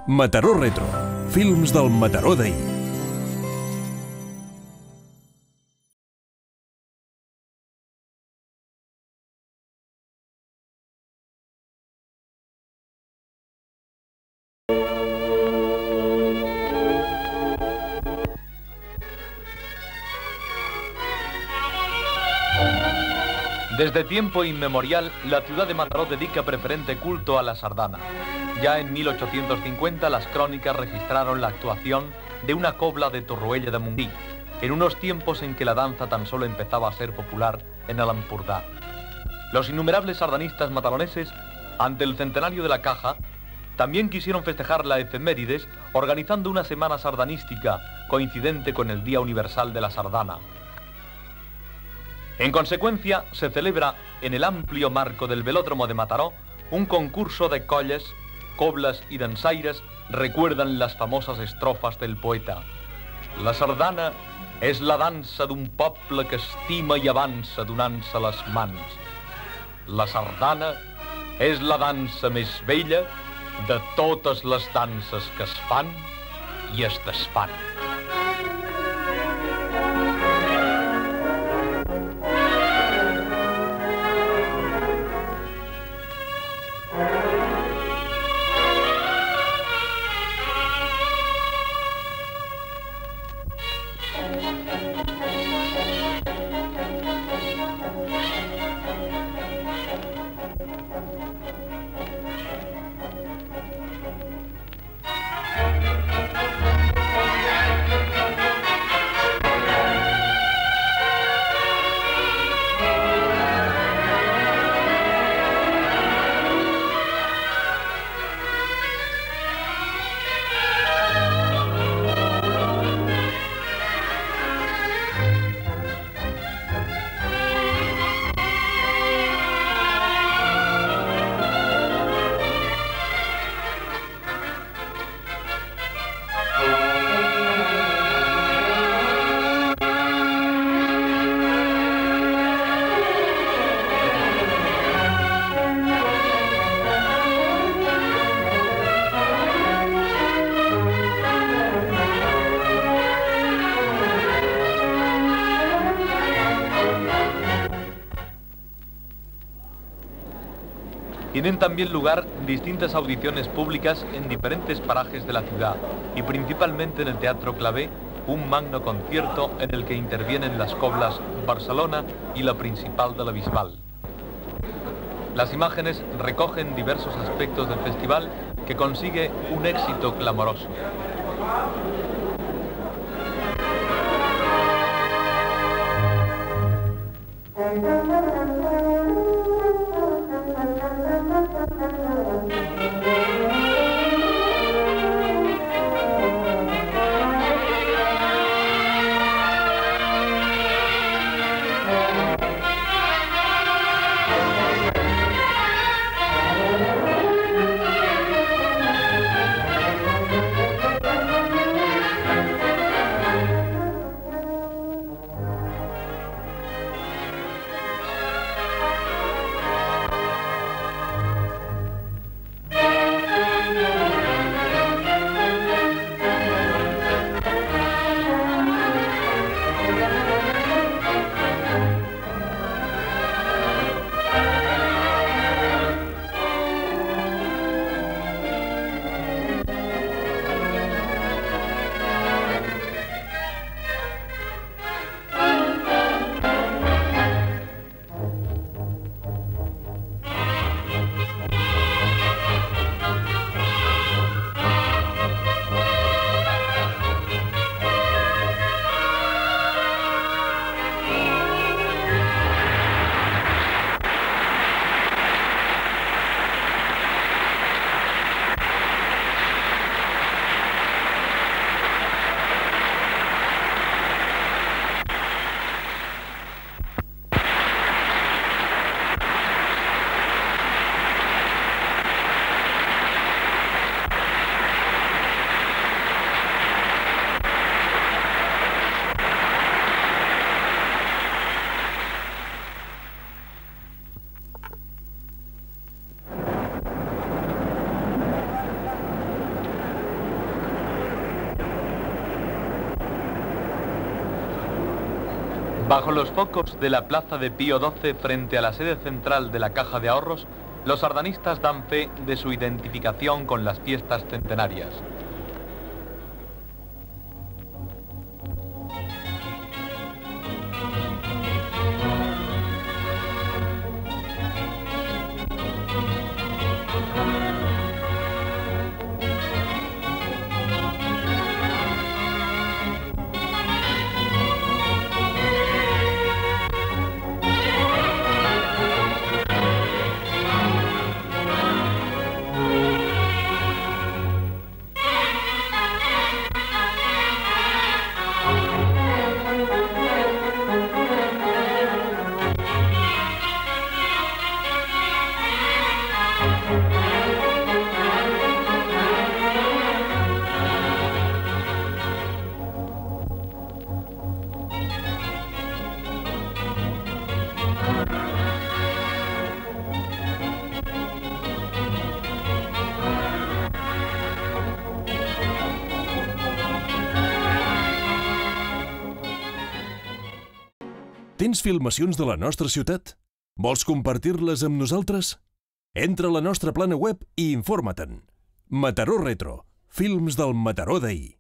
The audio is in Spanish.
Mataró Retro. Films del Mataró d'ahir. Desde tiempo inmemorial, la ciudad de Mataró dedica preferente culto a la sardana. Ya en 1850 las crónicas registraron la actuación de una cobla de Torroella de Montgrí, en unos tiempos en que la danza tan solo empezaba a ser popular en el Empordà. Los innumerables sardanistas mataroneses, ante el centenario de la caja, también quisieron festejar la efemérides organizando una semana sardanística coincidente con el Día Universal de la Sardana. En consecuencia, se celebra en el amplio marco del velódromo de Mataró un concurso de colles, coblas y dansaires recuerdan las famosas estrofas del poeta. La sardana és la dansa d'un poble que estima i avança donant-se les mans. La sardana és la dansa més bella de totes les danses que es fan i es desfan. Tienen también lugar distintas audiciones públicas en diferentes parajes de la ciudad y principalmente en el Teatro Clavé, un magno concierto en el que intervienen las coblas Barcelona y la Principal de la Bisbal. Las imágenes recogen diversos aspectos del festival que consigue un éxito clamoroso. Bajo los focos de la plaza de Pío XII, frente a la sede central de la Caja de Ahorros, los sardanistas dan fe de su identificación con las fiestas centenarias. Tens filmacions de la nostra ciutat? Vols compartir-les amb nosaltres? Entra a la nostra plana web i informa-te'n. Mataró Retro, films del Mataró d'ahir.